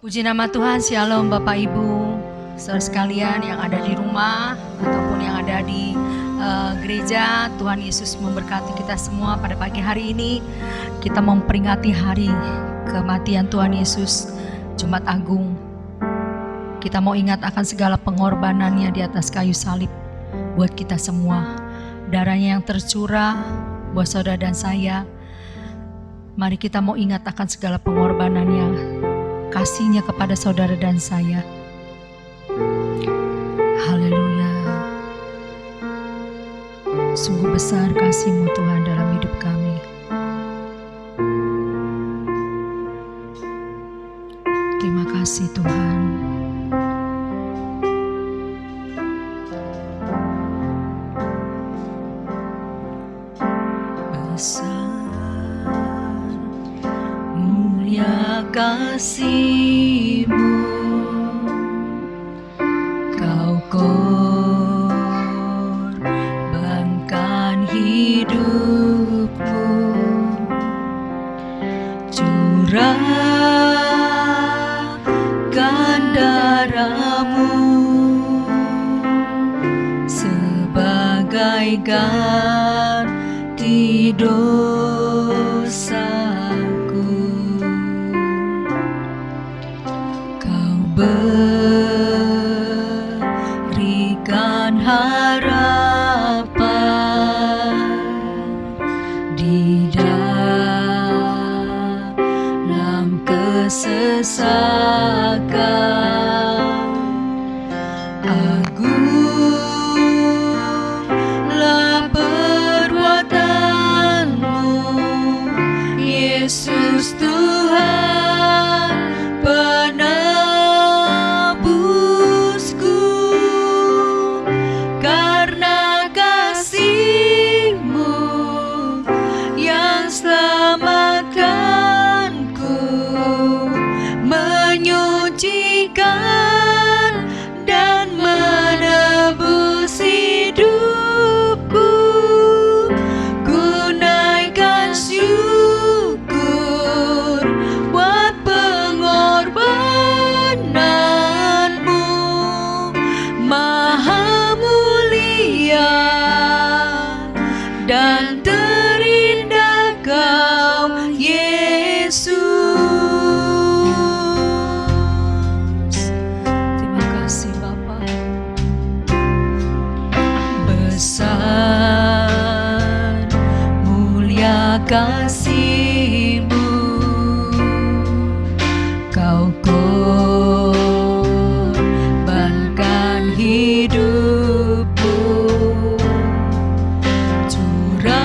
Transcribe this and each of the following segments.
Puji nama Tuhan, Shalom Bapak Ibu, saudara sekalian yang ada di rumah ataupun yang ada di gereja. Tuhan Yesus memberkati kita semua pada pagi hari ini. Kita memperingati hari kematian Tuhan Yesus, Jumat Agung. Kita mau ingat akan segala pengorbanannya di atas kayu salib buat kita semua. Darahnya yang tercurah buat saudara dan saya. Mari kita mau ingat akan segala pengorbanannya, kasihnya kepada saudara dan saya. Haleluya. Sungguh besar kasih-Mu Tuhan dalam hidup kami. Terima kasih Tuhan. Besar mulia kasih-Mu, Kau korbankan hidup-Mu, curahkan darah-Mu sebagai ganti dosaku. Kau berikan harapan di dalam kesesakan. Agunglah perbuatan-Mu, Yesus Tuhan penebusku. Karena kasih-Mu yang selamatkanku, menyucikan dan menebus hidupku. Ku naikkan syukur buat pengorbanan-Mu, Maha mulia dan terindah Kau Yesus. Terima kasih Bapa. Besar mulia kasih-Mu, Kau korbankan hidup-Mu, curahkan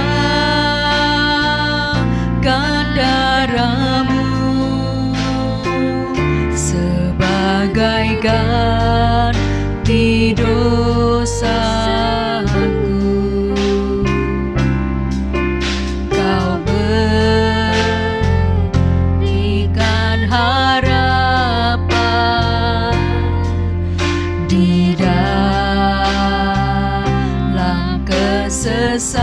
darah-Mu sebagai ganti dosaku. Kau berikan harapan di dalam kesesakan.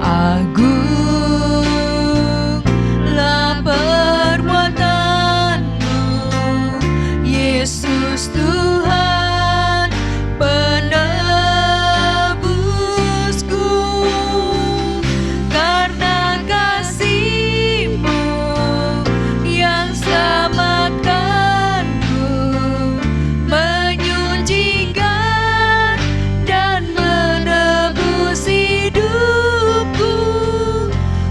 Agunglah perbuatan-Mu, Yesus Tuhan penebusku. Karena kasih-Mu yang selamatkanku, menyucikan dan menebus hidupku.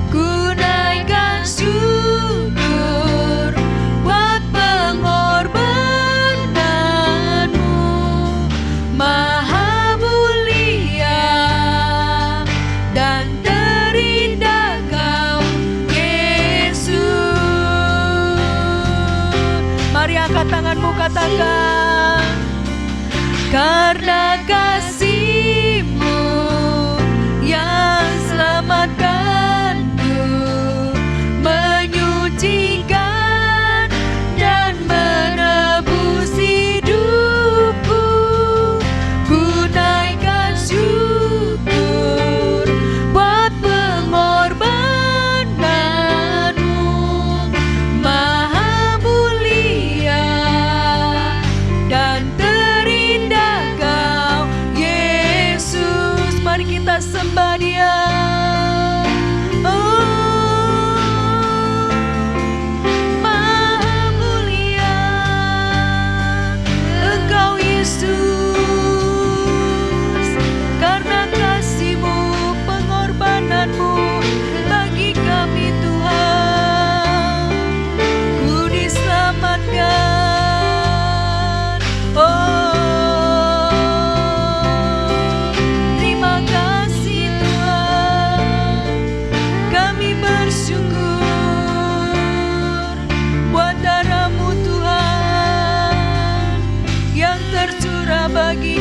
Ku naikkan syukur buat pengorbanan-Mu, Maha mulia dan terindah Kau Yesus. Mari angkat tanganmu, katakan. Karena kasih-Mu yang selamatkanku, menyucikan dan menebus hidupku. Ku naikkan syukur buat pengorbanan-Mu,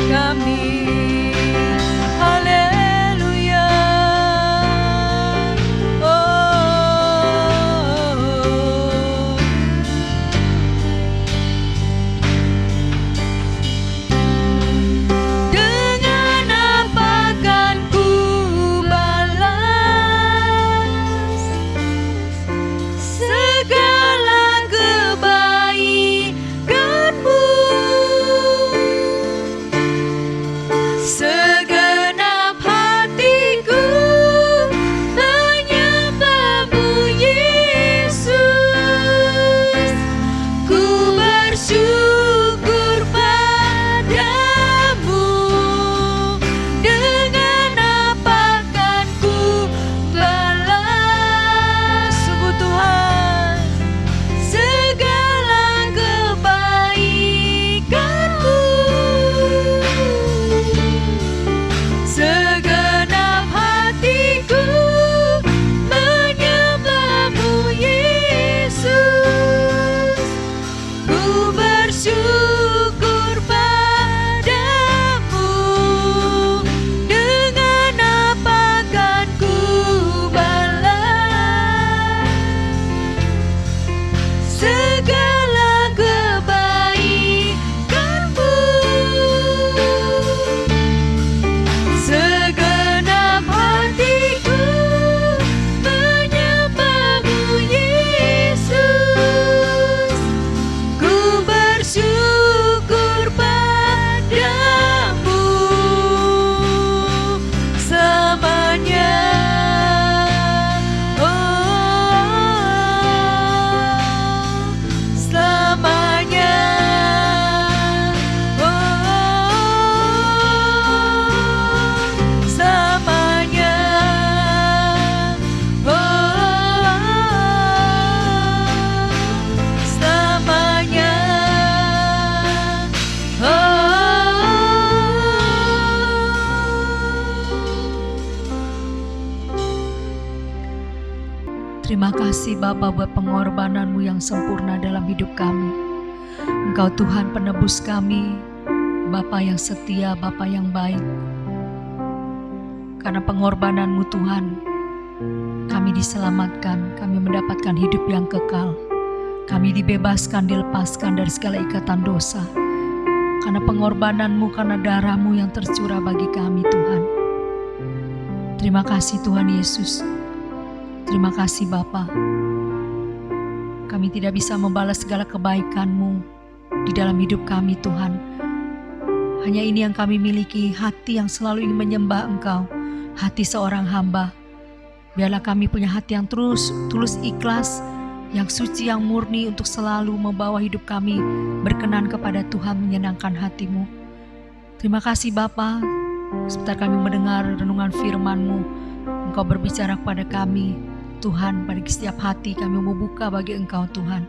kami. Haleluya. Oh. Dengan apa kan ku balas segala kebaikanmu? Segenap hatiku menyembahmu, Yesus. Ku bersyukur padamu. Dengan apa kan ku balas, sungguh Tuhan, segala kebaikanmu. Segenap hatiku menyembahmu, Yesus. Ku bersyukur padamu. Dengan apa kan ku balas segala kebaikanmu? Segenap hatiku menyembahmu, Yesus. Ku bersyukur padamu selamanya. Oh, selamanya. Oh, selamanya. Oh, selamanya. Terima kasih Bapa buat pengorbanan-Mu yang sempurna dalam hidup kami. Engkau Tuhan penebus kami, Bapa yang setia, Bapa yang baik. Karena pengorbanan-Mu Tuhan, kami diselamatkan, kami mendapatkan hidup yang kekal. Kami dibebaskan, dilepaskan dari segala ikatan dosa. Karena pengorbanan-Mu, karena darah-Mu yang tercurah bagi kami Tuhan. Terima kasih Tuhan Yesus. Terima kasih Bapa. Kami tidak bisa membalas segala kebaikan-Mu di dalam hidup kami Tuhan. Hanya ini yang kami miliki, hati yang selalu ingin menyembah Engkau, hati seorang hamba. Biarlah kami punya hati yang tulus ikhlas, yang suci, yang murni untuk selalu membawa hidup kami berkenan kepada Tuhan, menyenangkan hati-Mu. Terima kasih Bapa. Sebentar kami mendengar renungan firman-Mu. Engkau berbicara kepada kami Tuhan, pada setiap hati kami membuka bagi Engkau Tuhan.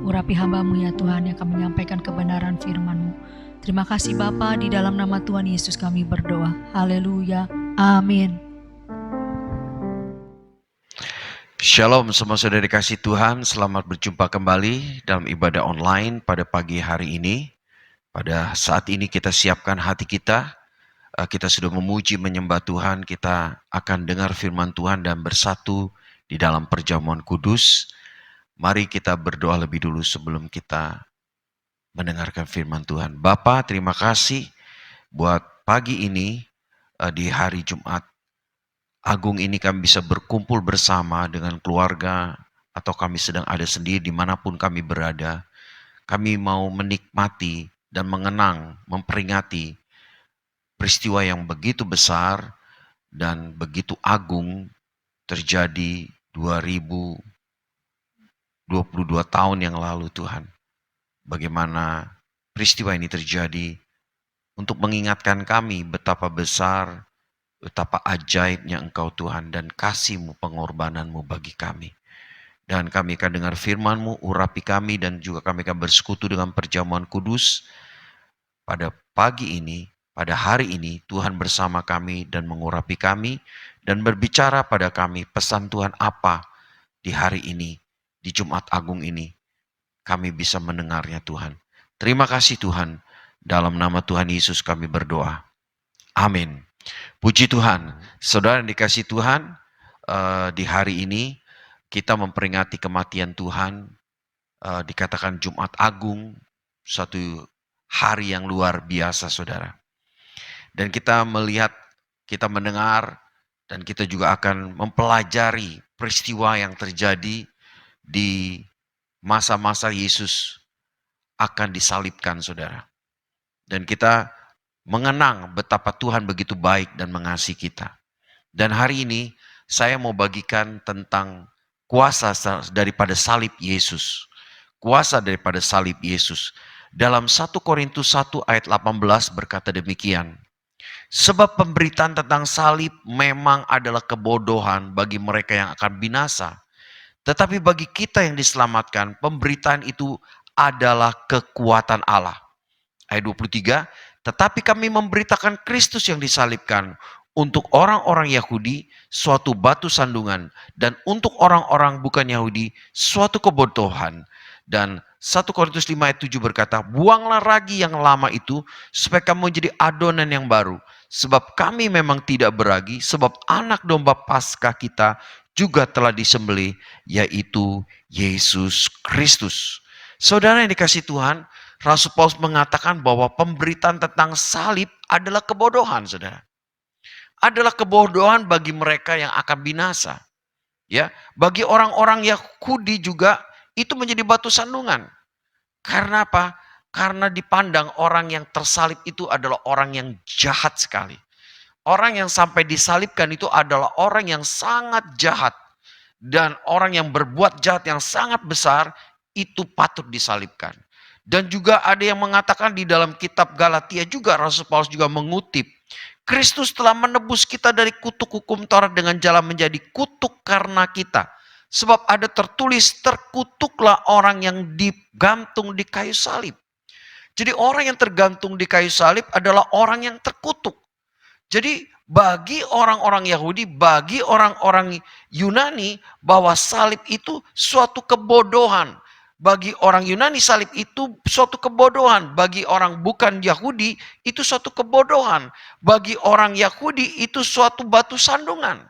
Urapi hamba-Mu ya Tuhan yang akan menyampaikan kebenaran firman-Mu. Terima kasih Bapa, di dalam nama Tuhan Yesus kami berdoa. Haleluya. Amin. Shalom semua saudara dikasih Tuhan, selamat berjumpa kembali dalam ibadah online pada pagi hari ini. Pada saat ini kita siapkan hati kita sudah memuji menyembah Tuhan, kita akan dengar firman Tuhan dan bersatu di dalam perjamuan kudus. Mari kita berdoa lebih dulu sebelum kita mendengarkan firman Tuhan. Bapa, terima kasih buat pagi ini di hari Jumat Agung ini kami bisa berkumpul bersama dengan keluarga atau kami sedang ada sendiri dimanapun kami berada. Kami mau menikmati dan mengenang, memperingati peristiwa yang begitu besar dan begitu agung terjadi 2022 tahun yang lalu Tuhan. Bagaimana peristiwa ini terjadi untuk mengingatkan kami betapa besar, betapa ajaibnya Engkau Tuhan dan kasih-Mu, pengorbanan-Mu bagi kami. Dan kami akan dengar firman-Mu, urapi kami dan juga kami akan bersekutu dengan perjamuan kudus. Pada pagi ini, pada hari ini Tuhan bersama kami dan mengurapi kami dan berbicara pada kami pesan Tuhan apa di hari ini, di Jumat Agung ini. Kami bisa mendengarnya Tuhan. Terima kasih Tuhan. Dalam nama Tuhan Yesus kami berdoa. Amin. Puji Tuhan. Saudara yang dikasihi Tuhan, di hari ini kita memperingati kematian Tuhan. Dikatakan Jumat Agung, suatu hari yang luar biasa, saudara. Dan kita melihat, kita mendengar, dan kita juga akan mempelajari peristiwa yang terjadi di masa-masa Yesus akan disalibkan, saudara. Dan kita mengenang betapa Tuhan begitu baik dan mengasihi kita. Dan hari ini saya mau bagikan tentang kuasa daripada salib Yesus. Kuasa daripada salib Yesus. Dalam 1 Korintus 1 ayat 18 berkata demikian. Sebab pemberitaan tentang salib memang adalah kebodohan bagi mereka yang akan binasa. Tetapi bagi kita yang diselamatkan, pemberitaan itu adalah kekuatan Allah. Ayat 23, tetapi kami memberitakan Kristus yang disalibkan, untuk orang-orang Yahudi suatu batu sandungan, dan untuk orang-orang bukan Yahudi suatu kebodohan. Dan 1 Korintus 5 ayat 7 berkata, buanglah ragi yang lama itu supaya kamu menjadi adonan yang baru. Sebab kami memang tidak beragi, sebab anak domba Paskah kita juga telah disembelih, yaitu Yesus Kristus. Saudara yang dikasihi Tuhan, Rasul Paulus mengatakan bahwa pemberitaan tentang salib adalah kebodohan, saudara. Adalah kebodohan bagi mereka yang akan binasa. Ya, bagi orang-orang Yahudi juga itu menjadi batu sandungan. Karena apa? Karena dipandang orang yang tersalib itu adalah orang yang jahat sekali. Orang yang sampai disalibkan itu adalah orang yang sangat jahat. Dan orang yang berbuat jahat yang sangat besar itu patut disalibkan. Dan juga ada yang mengatakan di dalam kitab Galatia juga Rasul Paulus juga mengutip, Kristus telah menebus kita dari kutuk hukum Taurat dengan jalan menjadi kutuk karena kita. Sebab ada tertulis, terkutuklah orang yang digantung di kayu salib. Jadi orang yang tergantung di kayu salib adalah orang yang terkutuk. Jadi bagi orang-orang Yahudi, bagi orang-orang Yunani, bahwa salib itu suatu kebodohan. Bagi orang Yunani salib itu suatu kebodohan. Bagi orang bukan Yahudi itu suatu kebodohan. Bagi orang Yahudi itu suatu batu sandungan.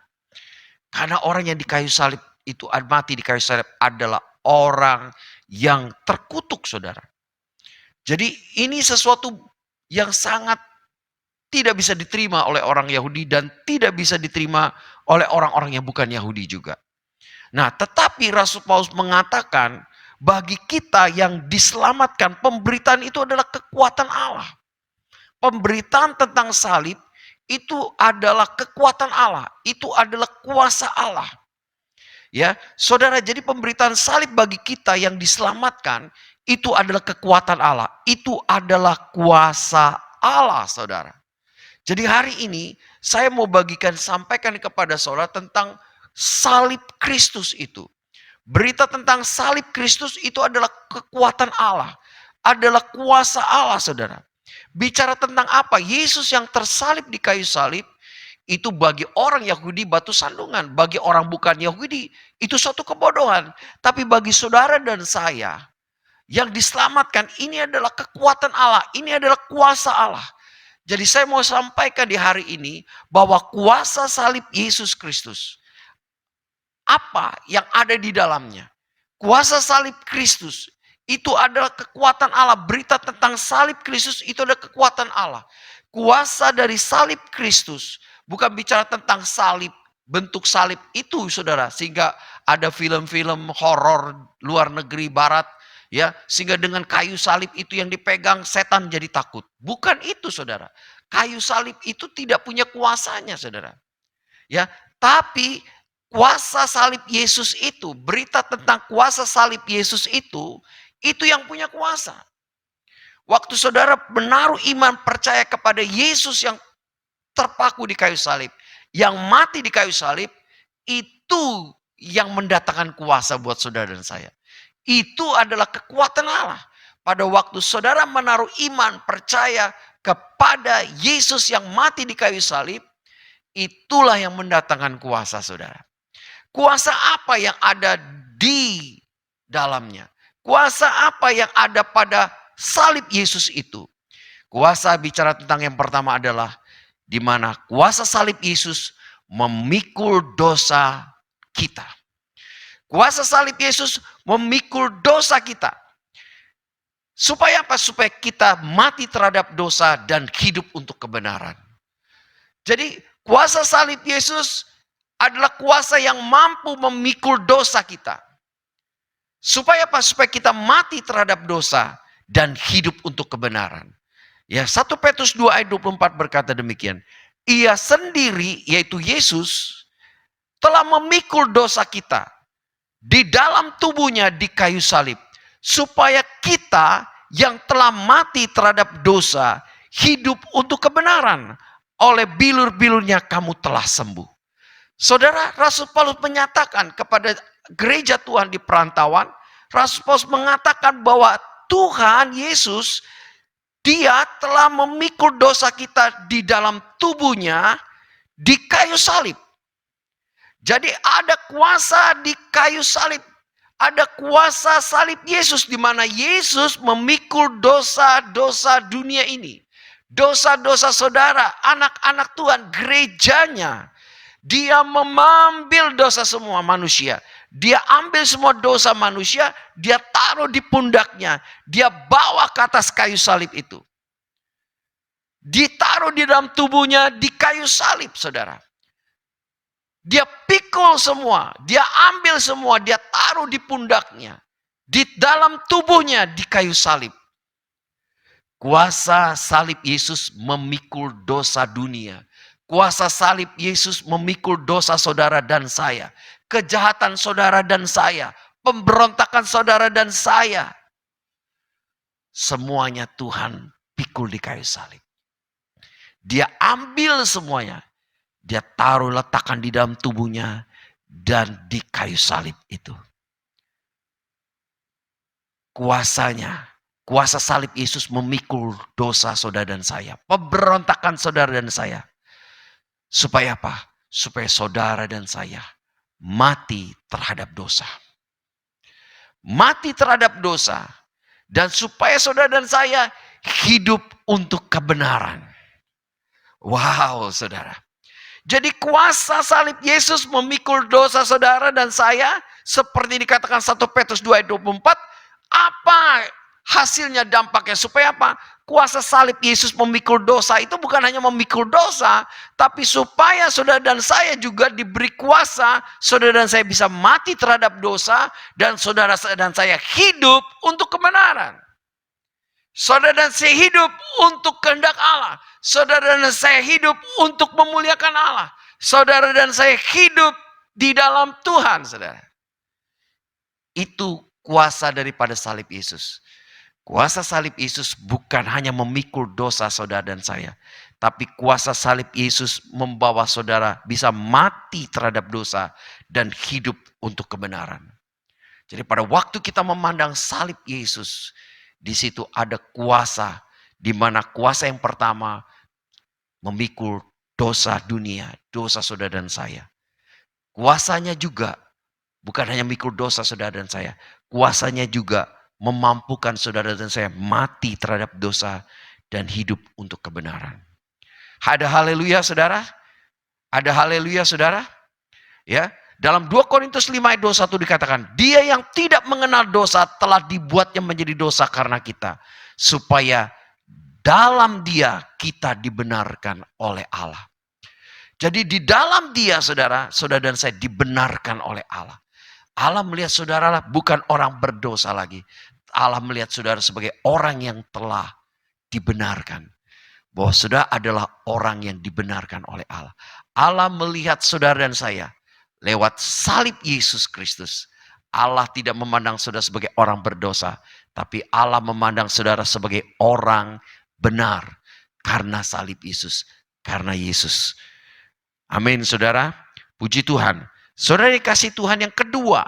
Karena orang yang di kayu salib itu mati di kayu salib adalah orang yang terkutuk, saudara. Jadi ini sesuatu yang sangat tidak bisa diterima oleh orang Yahudi dan tidak bisa diterima oleh orang-orang yang bukan Yahudi juga. Nah, tetapi Rasul Paulus mengatakan bagi kita yang diselamatkan, pemberitaan itu adalah kekuatan Allah. Pemberitaan tentang salib itu adalah kekuatan Allah, itu adalah kuasa Allah. Ya, saudara, jadi pemberitaan salib bagi kita yang diselamatkan itu adalah kekuatan Allah, itu adalah kuasa Allah, saudara. Jadi hari ini saya mau sampaikan kepada saudara tentang salib Kristus itu. Berita tentang salib Kristus itu adalah kekuatan Allah. Adalah kuasa Allah, saudara. Bicara tentang apa? Yesus yang tersalib di kayu salib, itu bagi orang Yahudi batu sandungan. Bagi orang bukan Yahudi, itu suatu kebodohan. Tapi bagi saudara dan saya, yang diselamatkan, ini adalah kekuatan Allah. Ini adalah kuasa Allah. Jadi saya mau sampaikan di hari ini, bahwa kuasa salib Yesus Kristus, apa yang ada di dalamnya. Kuasa salib Kristus itu adalah kekuatan Allah. Berita tentang salib Kristus itu adalah kekuatan Allah. Kuasa dari salib Kristus bukan bicara tentang salib, bentuk salib itu, saudara. Sehingga ada film-film horor luar negeri barat, ya, sehingga dengan kayu salib itu yang dipegang setan jadi takut. Bukan itu, saudara. Kayu salib itu tidak punya kuasanya, saudara. Ya, tapi kuasa salib Yesus itu, berita tentang kuasa salib Yesus itu yang punya kuasa. Waktu saudara menaruh iman percaya kepada Yesus yang terpaku di kayu salib, yang mati di kayu salib, itu yang mendatangkan kuasa buat saudara dan saya. Itu adalah kekuatan Allah. Pada waktu saudara menaruh iman percaya kepada Yesus yang mati di kayu salib, itulah yang mendatangkan kuasa, saudara. Kuasa apa yang ada di dalamnya? Kuasa apa yang ada pada salib Yesus itu? Kuasa bicara tentang yang pertama adalah di mana kuasa salib Yesus memikul dosa kita. Kuasa salib Yesus memikul dosa kita. Supaya apa? Supaya kita mati terhadap dosa dan hidup untuk kebenaran. Jadi kuasa salib Yesus adalah kuasa yang mampu memikul dosa kita. Supaya apa? Supaya kita mati terhadap dosa dan hidup untuk kebenaran. Ya, 1 Petrus 2 ayat 24 berkata demikian. Ia sendiri, yaitu Yesus, telah memikul dosa kita di dalam tubuhnya di kayu salib. Supaya kita yang telah mati terhadap dosa, hidup untuk kebenaran. Oleh bilur-bilurnya kamu telah sembuh. Saudara, Rasul Paulus menyatakan kepada gereja Tuhan di perantauan, Rasul Paulus mengatakan bahwa Tuhan Yesus, Dia telah memikul dosa kita di dalam tubuhnya di kayu salib. Jadi ada kuasa di kayu salib. Ada kuasa salib Yesus di mana Yesus memikul dosa-dosa dunia ini. Dosa-dosa saudara, anak-anak Tuhan, gerejanya. Dia mengambil dosa semua manusia. Dia ambil semua dosa manusia, dia taruh di pundaknya. Dia bawa ke atas kayu salib itu. Ditaruh di dalam tubuhnya di kayu salib, saudara. Dia pikul semua, dia ambil semua, dia taruh di pundaknya. Di dalam tubuhnya di kayu salib. Kuasa salib Yesus memikul dosa dunia. Kuasa salib Yesus memikul dosa saudara dan saya. Kejahatan saudara dan saya. Pemberontakan saudara dan saya. Semuanya Tuhan pikul di kayu salib. Dia ambil semuanya. Dia taruh letakkan di dalam tubuhnya dan di kayu salib itu. Kuasanya, kuasa salib Yesus memikul dosa saudara dan saya. Pemberontakan saudara dan saya. Supaya apa? Supaya saudara dan saya mati terhadap dosa. Mati terhadap dosa. Dan supaya saudara dan saya hidup untuk kebenaran. Wow, saudara. Jadi kuasa salib Yesus memikul dosa saudara dan saya. Seperti dikatakan 1 Petrus 2 ayat 24. Apa hasilnya, dampaknya? Supaya apa? Kuasa salib Yesus memikul dosa itu bukan hanya memikul dosa. Tapi supaya saudara dan saya juga diberi kuasa. Saudara dan saya bisa mati terhadap dosa. Dan saudara dan saya hidup untuk kebenaran. Saudara dan saya hidup untuk kehendak Allah. Saudara dan saya hidup untuk memuliakan Allah. Saudara dan saya hidup di dalam Tuhan, saudara. Itu kuasa daripada salib Yesus. Kuasa salib Yesus bukan hanya memikul dosa saudara dan saya. Tapi kuasa salib Yesus membawa saudara bisa mati terhadap dosa dan hidup untuk kebenaran. Jadi pada waktu kita memandang salib Yesus, di situ ada kuasa, di mana kuasa yang pertama memikul dosa dunia, dosa saudara dan saya. Kuasanya juga bukan hanya memikul dosa saudara dan saya, kuasanya juga memampukan saudara dan saya mati terhadap dosa dan hidup untuk kebenaran. Ada haleluya saudara? Ada haleluya saudara? Ya, dalam 2 Korintus 5 ayat 21 dikatakan, dia yang tidak mengenal dosa telah dibuatnya menjadi dosa karena kita, supaya dalam dia kita dibenarkan oleh Allah. Jadi di dalam dia saudara dan saya dibenarkan oleh Allah. Allah melihat saudara bukan orang berdosa lagi. Allah melihat saudara sebagai orang yang telah dibenarkan. Bahwa saudara adalah orang yang dibenarkan oleh Allah. Allah melihat saudara dan saya lewat salib Yesus Kristus. Allah tidak memandang saudara sebagai orang berdosa. Tapi Allah memandang saudara sebagai orang benar. Karena salib Yesus. Karena Yesus. Amin saudara. Puji Tuhan. Saudara dikasih Tuhan yang kedua.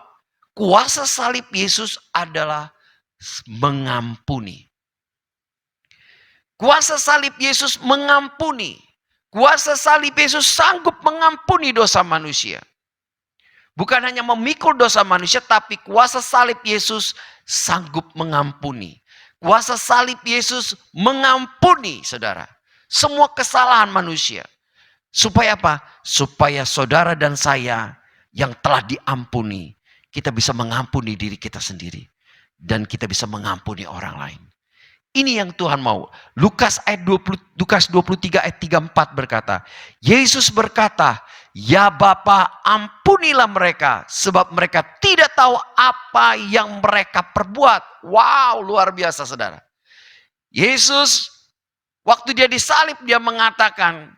Kuasa salib Yesus adalah mengampuni. Kuasa salib Yesus mengampuni. Kuasa salib Yesus sanggup mengampuni dosa manusia. Bukan hanya memikul dosa manusia, tapi kuasa salib Yesus sanggup mengampuni. Kuasa salib Yesus mengampuni saudara semua kesalahan manusia. Supaya apa? Supaya saudara dan saya yang telah diampuni, kita bisa mengampuni diri kita sendiri. Dan kita bisa mengampuni orang lain. Ini yang Tuhan mau. Lukas 23 ayat 34 berkata, Yesus berkata, ya Bapa, ampunilah mereka, sebab mereka tidak tahu apa yang mereka perbuat. Wow, luar biasa saudara. Yesus, waktu dia disalib, dia mengatakan,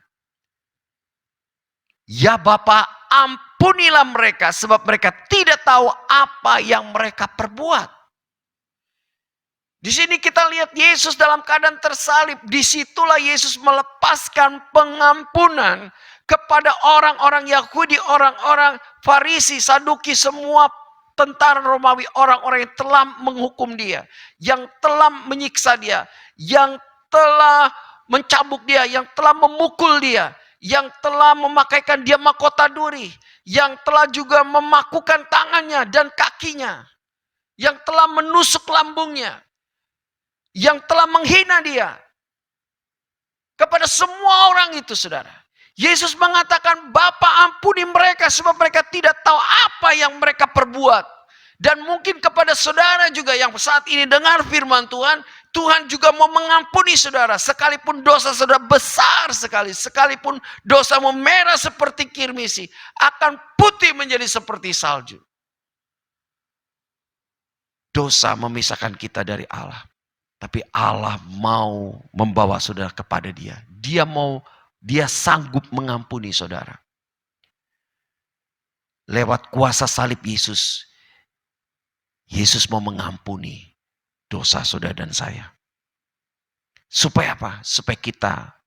ya Bapa, ampunilah mereka, sebab mereka tidak tahu apa yang mereka perbuat. Di sini kita lihat Yesus dalam keadaan tersalib. Disitulah Yesus melepaskan pengampunan kepada orang-orang Yahudi, orang-orang Farisi, Saduki, semua tentara Romawi, orang-orang yang telah menghukum dia, yang telah menyiksa dia, yang telah mencambuk dia, yang telah memukul dia, yang telah memakaikan dia mahkota duri, yang telah juga memakukan tangannya dan kakinya, yang telah menusuk lambungnya, yang telah menghina dia. Kepada semua orang itu saudara, Yesus mengatakan, Bapa ampuni mereka sebab mereka tidak tahu apa yang mereka perbuat. Dan mungkin kepada saudara juga yang saat ini dengar firman Tuhan, Tuhan juga mau mengampuni saudara. Sekalipun dosa saudara besar sekali, sekalipun dosa merah seperti kirmisi, akan putih menjadi seperti salju. Dosa memisahkan kita dari Allah. Tapi Allah mau membawa saudara kepada dia. Dia sanggup mengampuni saudara. Lewat kuasa salib Yesus, Yesus mau mengampuni dosa saudara dan saya. Supaya apa? Supaya kita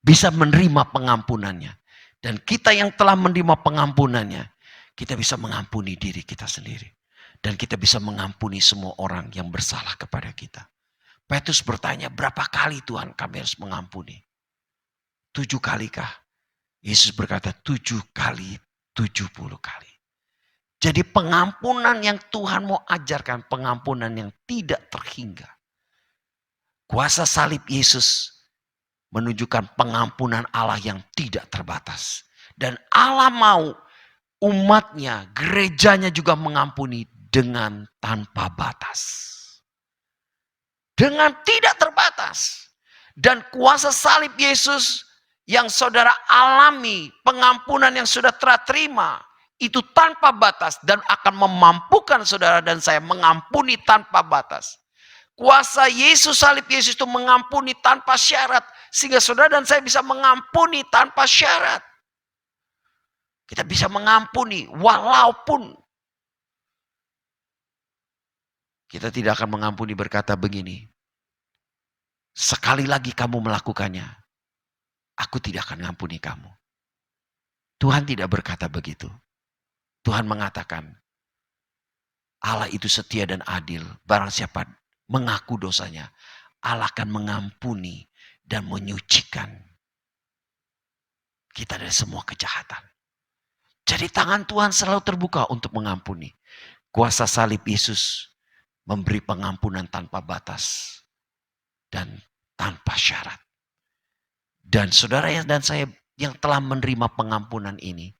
bisa menerima pengampunannya. Dan kita yang telah menerima pengampunannya, kita bisa mengampuni diri kita sendiri. Dan kita bisa mengampuni semua orang yang bersalah kepada kita. Petrus bertanya, berapa kali Tuhan kami harus mengampuni? 7 kali kah? Yesus berkata 7 kali 70 kali. Jadi pengampunan yang Tuhan mau ajarkan, pengampunan yang tidak terhingga. Kuasa salib Yesus menunjukkan pengampunan Allah yang tidak terbatas. Dan Allah mau umatnya, gerejanya juga mengampuni dengan tanpa batas. Dengan tidak terbatas. Dan kuasa salib Yesus yang saudara alami, pengampunan yang sudah terima, itu tanpa batas dan akan memampukan saudara dan saya mengampuni tanpa batas. Kuasa Yesus, salib Yesus itu mengampuni tanpa syarat. Sehingga saudara dan saya bisa mengampuni tanpa syarat. Kita bisa mengampuni walaupun kita tidak akan mengampuni berkata begini. Sekali lagi kamu melakukannya, aku tidak akan mengampuni kamu. Tuhan tidak berkata begitu. Tuhan mengatakan, Allah itu setia dan adil. Barang siapa mengaku dosanya, Allah akan mengampuni dan menyucikan kita dari semua kejahatan. Jadi tangan Tuhan selalu terbuka untuk mengampuni. Kuasa salib Yesus memberi pengampunan tanpa batas dan tanpa syarat. Dan saudara dan saya yang telah menerima pengampunan ini,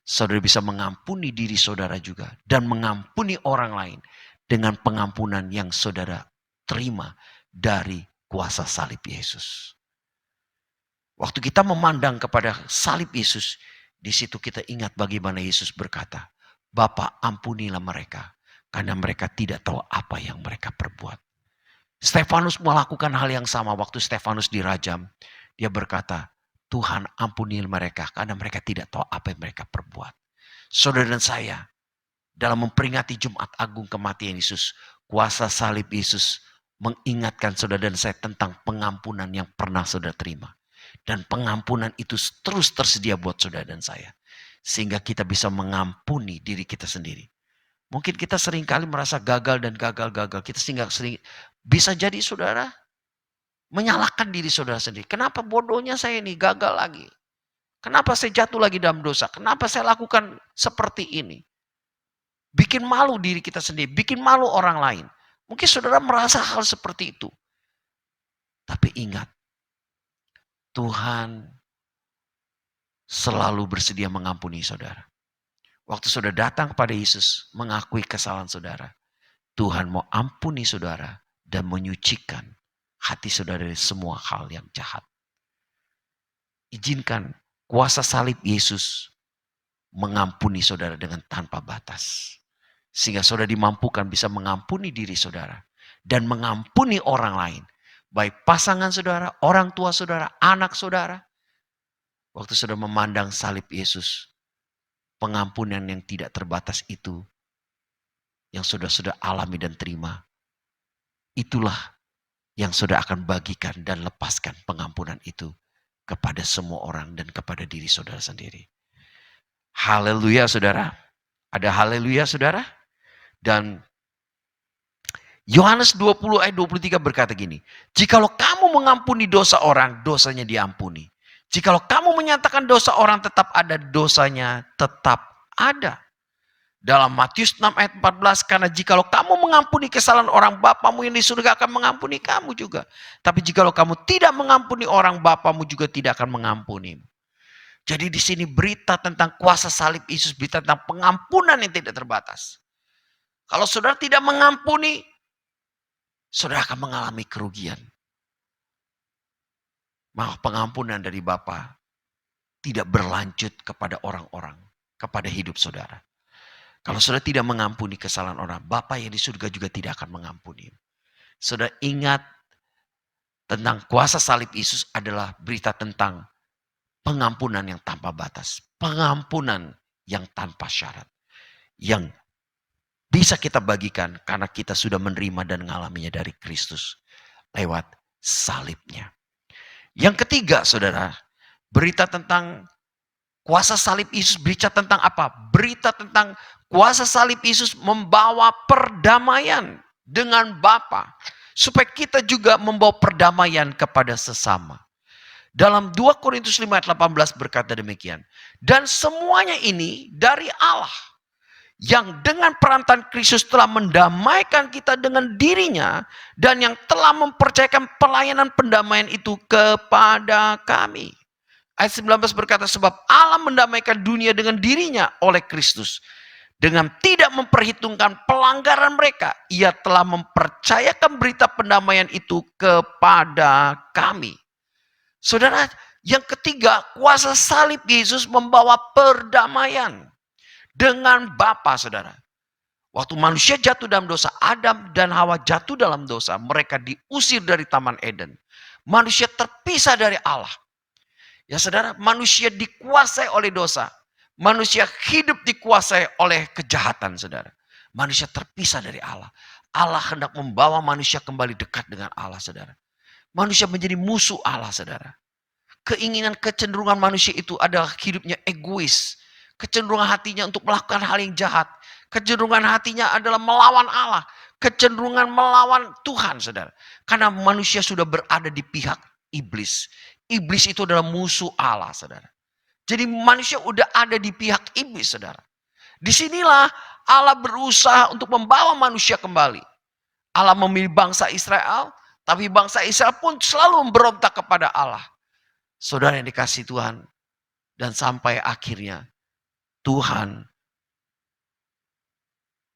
saudara bisa mengampuni diri saudara juga dan mengampuni orang lain dengan pengampunan yang saudara terima dari kuasa salib Yesus. Waktu kita memandang kepada salib Yesus, di situ kita ingat bagaimana Yesus berkata, Bapa ampunilah mereka karena mereka tidak tahu apa yang mereka perbuat. Stefanus melakukan hal yang sama waktu Stefanus dirajam. Dia berkata, Tuhan ampunilah mereka karena mereka tidak tahu apa yang mereka perbuat. Saudara dan saya, dalam memperingati Jumat Agung kematian Yesus, kuasa salib Yesus mengingatkan saudara dan saya tentang pengampunan yang pernah saudara terima. Dan pengampunan itu terus tersedia buat saudara dan saya. Sehingga kita bisa mengampuni diri kita sendiri. Mungkin kita seringkali merasa gagal dan gagal. Kita sering bisa jadi saudara menyalahkan diri saudara sendiri. Kenapa bodohnya saya ini gagal lagi? Kenapa saya jatuh lagi dalam dosa? Kenapa saya lakukan seperti ini? Bikin malu diri kita sendiri, bikin malu orang lain. Mungkin saudara merasa hal seperti itu. Tapi ingat, Tuhan selalu bersedia mengampuni saudara. Waktu saudara datang kepada Yesus, mengakui kesalahan saudara, Tuhan mau ampuni saudara dan menyucikan hati saudara dari semua hal yang jahat. Izinkan kuasa salib Yesus mengampuni saudara dengan tanpa batas. Sehingga saudara dimampukan bisa mengampuni diri saudara. Dan mengampuni orang lain. Baik pasangan saudara, orang tua saudara, anak saudara. Waktu saudara memandang salib Yesus, pengampunan yang tidak terbatas itu, yang sudah alami dan terima, itulah yang saudara akan bagikan dan lepaskan pengampunan itu kepada semua orang dan kepada diri saudara sendiri. Haleluya saudara. Ada haleluya saudara. Dan Yohanes 20 ayat 23 berkata gini. Jikalau kamu mengampuni dosa orang, dosanya diampuni. Jikalau kamu menyatakan dosa orang tetap ada, dosanya tetap ada. Dalam Matius 6 ayat 14, karena jikalau kamu mengampuni kesalahan orang, Bapamu yang di surga akan mengampuni kamu juga. Tapi jikalau kamu tidak mengampuni orang, Bapamu juga tidak akan mengampunimu. Jadi di sini berita tentang kuasa salib Yesus, berita tentang pengampunan yang tidak terbatas. Kalau saudara tidak mengampuni, saudara akan mengalami kerugian. Maka pengampunan dari Bapa tidak berlanjut kepada orang-orang, kepada hidup saudara. Kalau saudara tidak mengampuni kesalahan orang, Bapa yang di surga juga tidak akan mengampuni. Saudara ingat tentang kuasa salib Yesus adalah berita tentang pengampunan yang tanpa batas. Pengampunan yang tanpa syarat. Yang bisa kita bagikan karena kita sudah menerima dan mengalaminya dari Kristus. Lewat salibnya. Yang ketiga saudara, berita tentang kuasa salib Yesus, berita tentang apa? Berita tentang kuasa salib Yesus membawa perdamaian dengan Bapa. Supaya kita juga membawa perdamaian kepada sesama. Dalam 2 Korintus 5 ayat 18 berkata demikian. Dan semuanya ini dari Allah. Yang dengan perantaraan Kristus telah mendamaikan kita dengan dirinya. Dan yang telah mempercayakan pelayanan pendamaian itu kepada kami. Ayat 19 berkata, sebab Allah mendamaikan dunia dengan dirinya oleh Kristus. Dengan tidak memperhitungkan pelanggaran mereka. Ia telah mempercayakan berita pendamaian itu kepada kami. Saudara, yang ketiga, kuasa salib Yesus membawa perdamaian dengan Bapa, saudara. Waktu manusia jatuh dalam dosa, Adam dan Hawa jatuh dalam dosa, mereka diusir dari Taman Eden. Manusia terpisah dari Allah. Ya saudara, manusia dikuasai oleh dosa. Manusia hidup dikuasai oleh kejahatan, saudara. Manusia terpisah dari Allah. Allah hendak membawa manusia kembali dekat dengan Allah, saudara. Manusia menjadi musuh Allah, saudara. Keinginan kecenderungan manusia itu adalah hidupnya egois. Kecenderungan hatinya untuk melakukan hal yang jahat. Kecenderungan hatinya adalah melawan Allah. Kecenderungan melawan Tuhan, saudara. Karena manusia sudah berada di pihak iblis. Iblis itu adalah musuh Allah, saudara. Jadi manusia udah ada di pihak iblis, saudara. Disinilah Allah berusaha untuk membawa manusia kembali. Allah memilih bangsa Israel, tapi bangsa Israel pun selalu memberontak kepada Allah. Saudara yang dikasihi Tuhan, dan sampai akhirnya Tuhan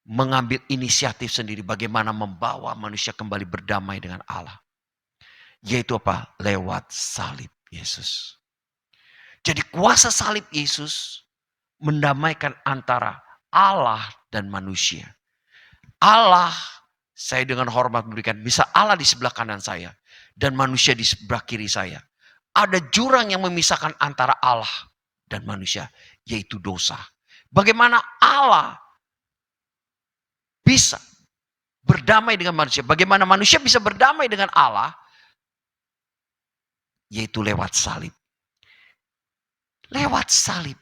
mengambil inisiatif sendiri bagaimana membawa manusia kembali berdamai dengan Allah. Yaitu apa? Lewat salib Yesus. Jadi kuasa salib Yesus mendamaikan antara Allah dan manusia. Allah, saya dengan hormat memberikan, bisa Allah di sebelah kanan saya dan manusia di sebelah kiri saya. Ada jurang yang memisahkan antara Allah dan manusia, yaitu dosa. Bagaimana Allah bisa berdamai dengan manusia? Bagaimana manusia bisa berdamai dengan Allah? Yaitu lewat salib. Lewat salib.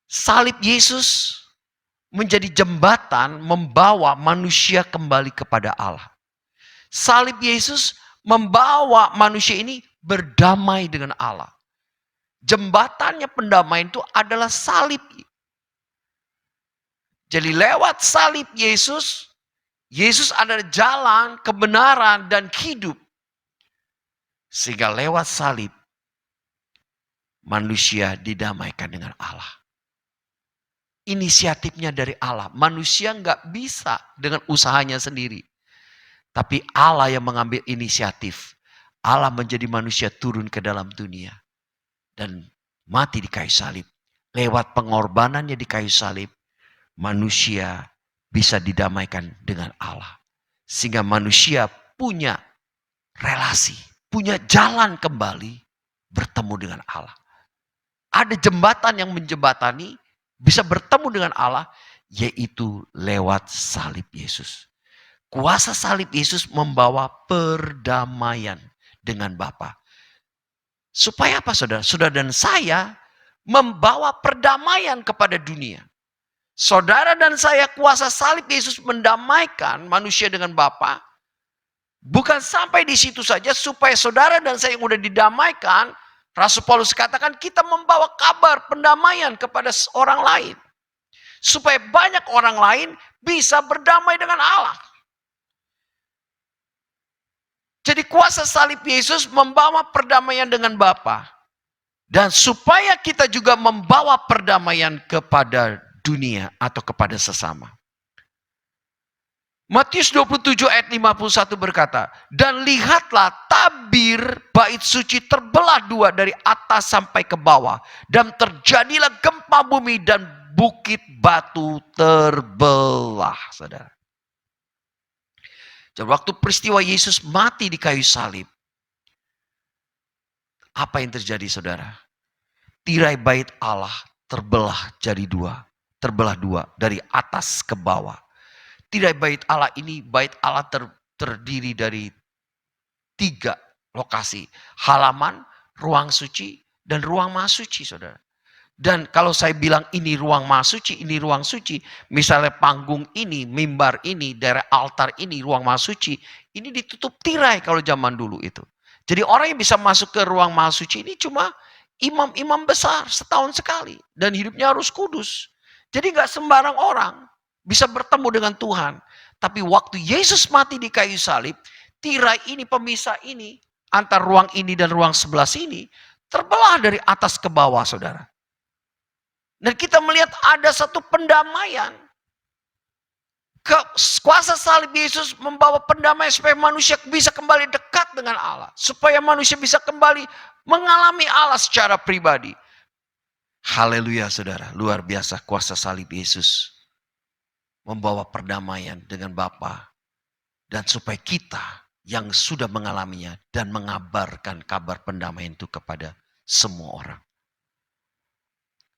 Salib Yesus menjadi jembatan membawa manusia kembali kepada Allah. Salib Yesus membawa manusia ini berdamai dengan Allah. Jembatannya pendamaian itu adalah salib. Jadi lewat salib Yesus, Yesus adalah jalan, kebenaran, dan hidup. Sehingga lewat salib, manusia didamaikan dengan Allah. Inisiatifnya dari Allah. Manusia nggak bisa dengan usahanya sendiri. Tapi Allah yang mengambil inisiatif. Allah menjadi manusia turun ke dalam dunia. Dan mati di kayu salib. Lewat pengorbanannya di kayu salib, manusia bisa didamaikan dengan Allah. Sehingga manusia punya relasi, punya jalan kembali bertemu dengan Allah. Ada jembatan yang menjembatani, bisa bertemu dengan Allah, yaitu lewat salib Yesus. Kuasa salib Yesus membawa perdamaian dengan Bapa. Supaya apa saudara? Saudara dan saya membawa perdamaian kepada dunia. Saudara dan saya, kuasa salib Yesus mendamaikan manusia dengan Bapa. Bukan sampai di situ saja, supaya saudara dan saya yang sudah didamaikan, Rasul Paulus katakan kita membawa kabar pendamaian kepada orang lain. Supaya banyak orang lain bisa berdamai dengan Allah. Jadi kuasa salib Yesus membawa perdamaian dengan Bapa. Dan supaya kita juga membawa perdamaian kepada dunia atau kepada sesama. Matius 27 ayat 51 berkata, dan lihatlah tabir bait suci terbelah dua dari atas sampai ke bawah. Dan terjadilah gempa bumi dan bukit batu terbelah. Saudara. Jadi waktu peristiwa Yesus mati di kayu salib. Apa yang terjadi saudara? Tirai bait Allah terbelah jadi dua. Terbelah dua dari atas ke bawah. Tirai bait Allah ini, bait Allah terdiri dari 3 lokasi. Halaman, ruang suci, dan ruang maha suci saudara. Dan kalau saya bilang ini ruang maha suci, ini ruang suci. Misalnya panggung ini, mimbar ini, daerah altar ini, ruang maha suci. Ini ditutup tirai kalau zaman dulu itu. Jadi orang yang bisa masuk ke ruang maha suci ini cuma imam-imam besar setahun sekali. Dan hidupnya harus kudus. Jadi gak sembarang orang bisa bertemu dengan Tuhan. Tapi waktu Yesus mati di kayu salib, tirai ini, pemisah ini, antara ruang ini dan ruang sebelah sini, terbelah dari atas ke bawah saudara. Dan kita melihat ada satu pendamaian. Kuasa salib Yesus membawa pendamaian supaya manusia bisa kembali dekat dengan Allah. Supaya manusia bisa kembali mengalami Allah secara pribadi. Haleluya saudara, luar biasa kuasa salib Yesus. Membawa perdamaian dengan Bapa. Dan supaya kita yang sudah mengalaminya dan mengabarkan kabar pendamaian itu kepada semua orang.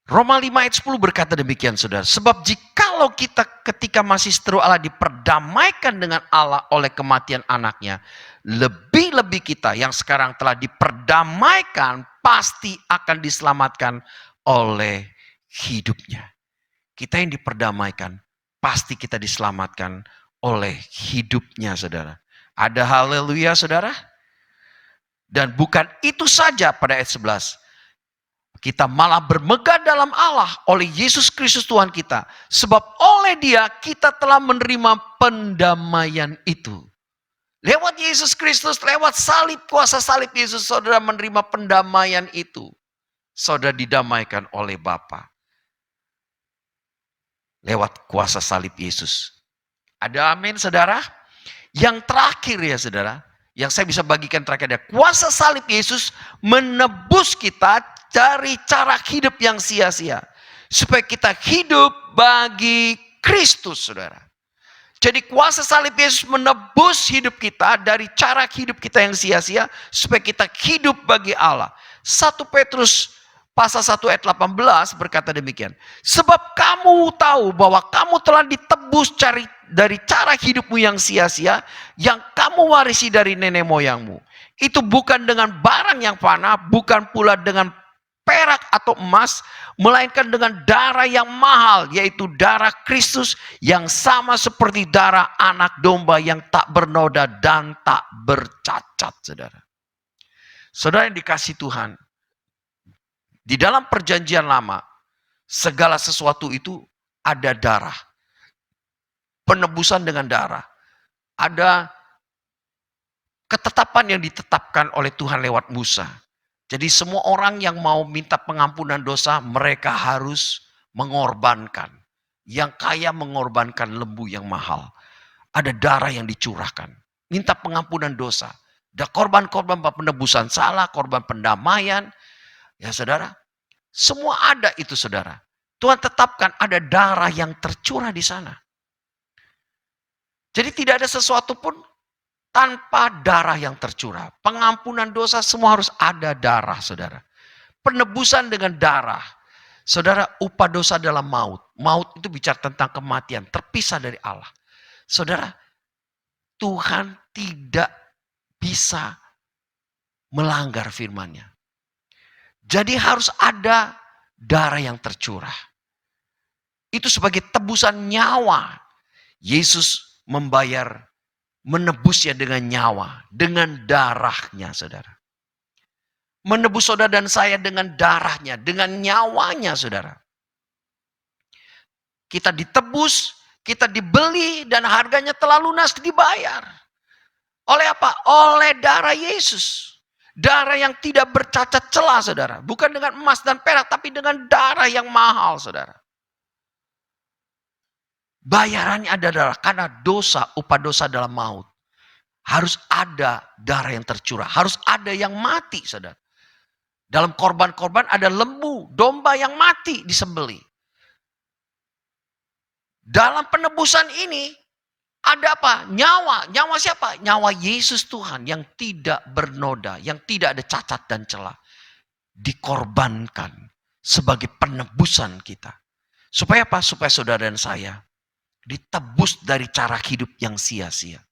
Roma 5 ayat 10 berkata demikian saudara. Sebab jikalau kita ketika masih seteru Allah diperdamaikan dengan Allah oleh kematian anaknya. Lebih-lebih kita yang sekarang telah diperdamaikan pasti akan diselamatkan oleh hidupnya. Kita yang diperdamaikan pasti kita diselamatkan oleh hidupnya saudara. Ada haleluya saudara. Dan bukan itu saja pada ayat 11. Kita malah bermegah dalam Allah oleh Yesus Kristus Tuhan kita. Sebab oleh Dia kita telah menerima pendamaian itu. Lewat Yesus Kristus, lewat salib, kuasa salib Yesus, saudara menerima pendamaian itu. Saudara didamaikan oleh Bapa. Lewat kuasa salib Yesus. Ada amin saudara? Yang terakhir ya saudara, yang saya bisa bagikan terakhir ada kuasa salib Yesus menebus kita dari cara hidup yang sia-sia. Supaya kita hidup bagi Kristus, saudara. Jadi kuasa salib Yesus menebus hidup kita dari cara hidup kita yang sia-sia. Supaya kita hidup bagi Allah. 1 Petrus pasal 1 ayat 18 berkata demikian. Sebab kamu tahu bahwa kamu telah ditebus dari cara hidupmu yang sia-sia. Yang kamu warisi dari nenek moyangmu. Itu bukan dengan barang yang fana, bukan pula dengan perak atau emas, melainkan dengan darah yang mahal, yaitu darah Kristus yang sama seperti darah anak domba yang tak bernoda dan tak bercacat, saudara. Saudara yang dikasihi Tuhan, di dalam perjanjian lama, segala sesuatu itu ada darah. Penebusan dengan darah. Ada ketetapan yang ditetapkan oleh Tuhan lewat Musa. Jadi semua orang yang mau minta pengampunan dosa, mereka harus mengorbankan. Yang kaya mengorbankan lembu yang mahal. Ada darah yang dicurahkan. Minta pengampunan dosa. Ada korban-korban penebusan salah, korban pendamaian. Ya saudara, semua ada itu saudara. Tuhan tetapkan ada darah yang tercurah di sana. Jadi tidak ada sesuatu pun tanpa darah yang tercurah. Pengampunan dosa semua harus ada darah, saudara. Penebusan dengan darah. Saudara, upah dosa adalah maut. Maut itu bicara tentang kematian, terpisah dari Allah. Saudara, Tuhan tidak bisa melanggar firman-Nya. Jadi harus ada darah yang tercurah. Itu sebagai tebusan nyawa. Yesus membayar, menebusnya dengan nyawa, dengan darahnya, saudara. Menebus saudara dan saya dengan darahnya, dengan nyawanya, saudara. Kita ditebus, kita dibeli, dan harganya telah lunas dibayar. Oleh apa? Oleh darah Yesus. Darah yang tidak bercacat celah, saudara. Bukan dengan emas dan perak, tapi dengan darah yang mahal, saudara. Bayarannya adalah karena dosa, upah dosa adalah maut. Harus ada darah yang tercurah. Harus ada yang mati, saudara. Dalam korban-korban ada lembu, domba yang mati disembelih. Dalam penebusan ini ada apa? Nyawa. Nyawa siapa? Nyawa Yesus Tuhan yang tidak bernoda, yang tidak ada cacat dan celah. Dikorbankan sebagai penebusan kita. Supaya apa? Supaya saudara dan saya ditebus dari cara hidup yang sia-sia.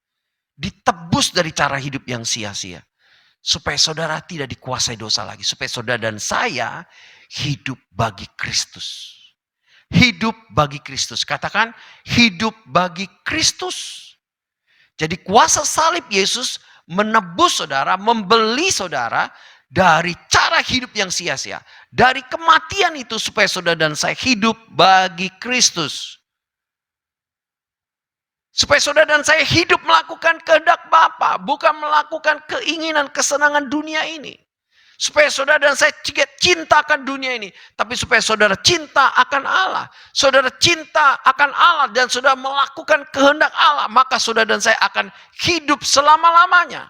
Ditebus dari cara hidup yang sia-sia. Supaya saudara tidak dikuasai dosa lagi. Supaya saudara dan saya hidup bagi Kristus. Hidup bagi Kristus. Katakan hidup bagi Kristus. Jadi kuasa salib Yesus menebus saudara, membeli saudara dari cara hidup yang sia-sia. Dari kematian itu supaya saudara dan saya hidup bagi Kristus. Supaya saudara dan saya hidup melakukan kehendak Bapa, bukan melakukan keinginan kesenangan dunia ini. Supaya saudara dan saya cintakan dunia ini, tapi supaya saudara cinta akan Allah. Saudara cinta akan Allah dan saudara melakukan kehendak Allah, maka saudara dan saya akan hidup selama-lamanya.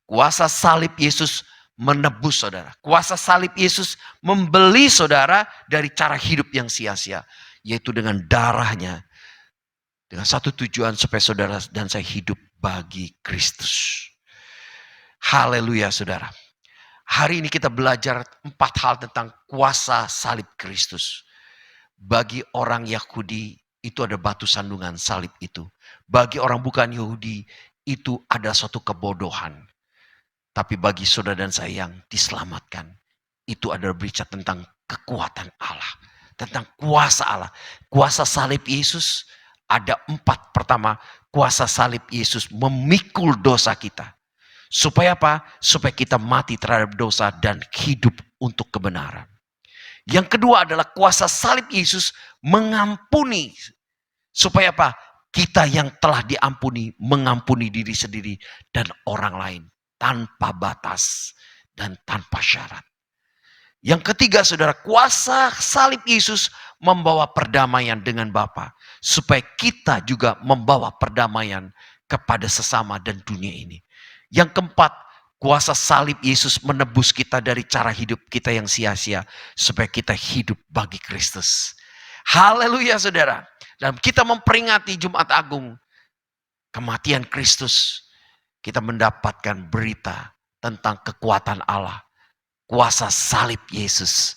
Kuasa salib Yesus menebus saudara. Kuasa salib Yesus membeli saudara dari cara hidup yang sia-sia, yaitu dengan darahnya. Dengan satu tujuan supaya saudara dan saya hidup bagi Kristus. Haleluya saudara. Hari ini kita belajar 4 hal tentang kuasa salib Kristus. Bagi orang Yahudi itu ada batu sandungan salib itu. Bagi orang bukan Yahudi itu ada suatu kebodohan. Tapi bagi saudara dan saya yang diselamatkan, itu adalah berbicara tentang kekuatan Allah. Tentang kuasa Allah. Kuasa salib Yesus ada 4. Pertama, kuasa salib Yesus memikul dosa kita. Supaya apa? Supaya kita mati terhadap dosa dan hidup untuk kebenaran. Yang kedua adalah kuasa salib Yesus mengampuni. Supaya apa? Kita yang telah diampuni, mengampuni diri sendiri dan orang lain. Tanpa batas dan tanpa syarat. Yang ketiga saudara, kuasa salib Yesus membawa perdamaian dengan Bapa. Supaya kita juga membawa perdamaian kepada sesama dan dunia ini. Yang keempat, kuasa salib Yesus menebus kita dari cara hidup kita yang sia-sia. Supaya kita hidup bagi Kristus. Haleluya saudara. Dan kita memperingati Jumat Agung, kematian Kristus. Kita mendapatkan berita tentang kekuatan Allah. Kuasa salib Yesus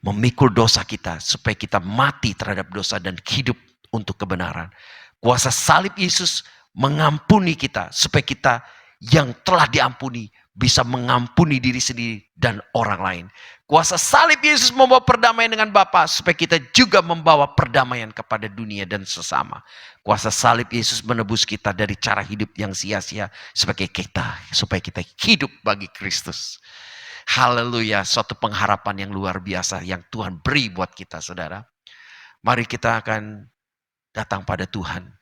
memikul dosa kita supaya kita mati terhadap dosa dan hidup untuk kebenaran. Kuasa salib Yesus mengampuni kita supaya kita yang telah diampuni bisa mengampuni diri sendiri dan orang lain. Kuasa salib Yesus membawa perdamaian dengan Bapa supaya kita juga membawa perdamaian kepada dunia dan sesama. Kuasa salib Yesus menebus kita dari cara hidup yang sia-sia supaya kita hidup bagi Kristus. Haleluya, suatu pengharapan yang luar biasa yang Tuhan beri buat kita saudara. Mari kita akan datang pada Tuhan.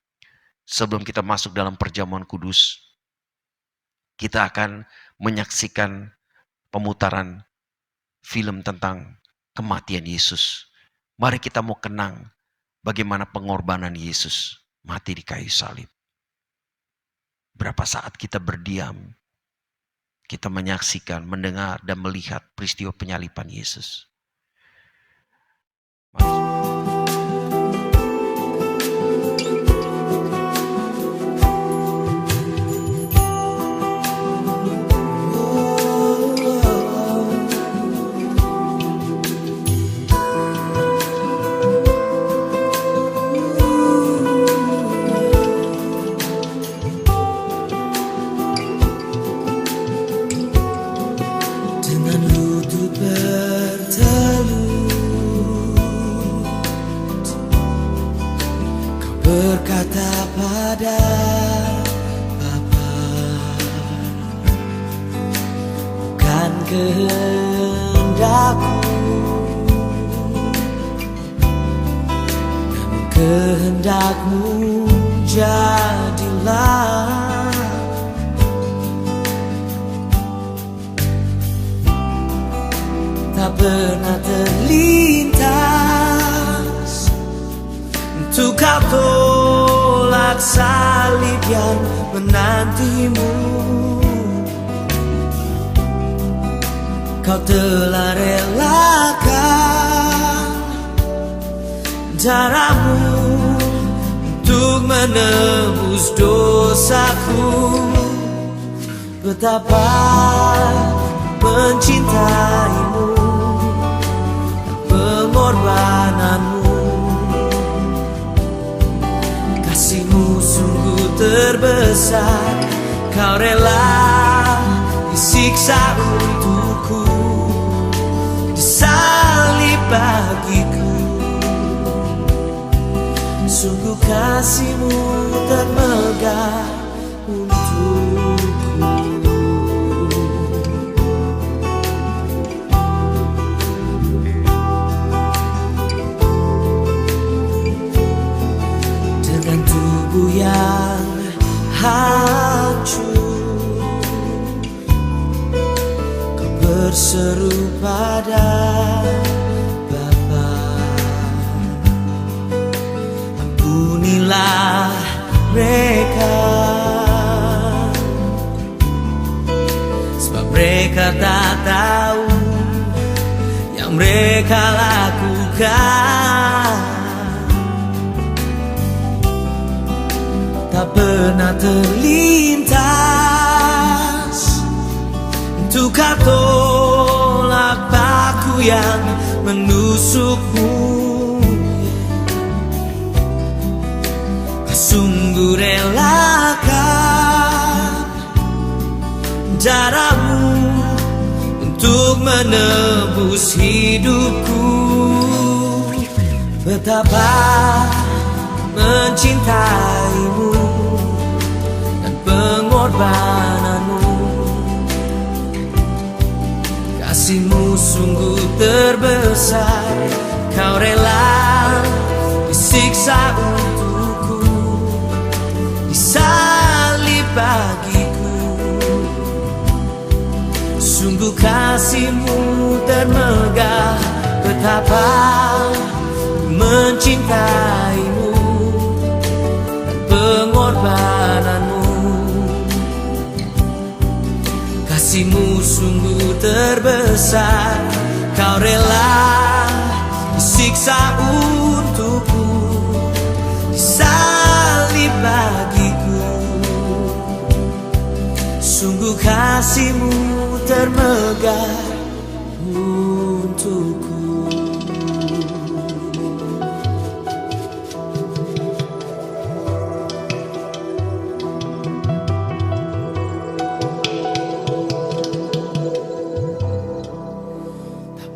sebelum kita masuk dalam perjamuan kudus, kita akan menyaksikan pemutaran film tentang kematian Yesus. Mari kita mau kenang bagaimana pengorbanan Yesus mati di kayu salib. Berapa saat kita berdiam, kita menyaksikan, mendengar, dan melihat peristiwa penyaliban Yesus. Dengan lutut bertelut, kau berkata pada Bapa, bukan kehendakku, namun kehendakmu jadilah. Tak pernah terlintas untuk kau tolak salib yang menantimu. Kau telah relakan darahmu untuk menebus dosaku. Betapa mencintaimu, pengorbananmu, kasihmu sungguh terbesar. Kau rela disiksa untukku, disalib bagiku. Sungguh kasihmu termegah untukku. Yang hancur, kau berseru pada Bapa, ampunilah mereka, sebab mereka tak tahu yang mereka lakukan. Tak pernah terlintas untuk kau tolak paku yang menusukmu. Kau sungguh relakan darahmu untuk menebus hidupku. Betapa mencintaimu dan pengorbananmu, kasihmu sungguh terbesar. Kau rela disiksa untukku, disalib bagiku. Sungguh kasihmu termegah. Betapa mencintaimu, pengorbananmu, kasihmu sungguh terbesar. Kau rela disiksa untukku, disalib bagiku. Sungguh kasihmu termegah untukku.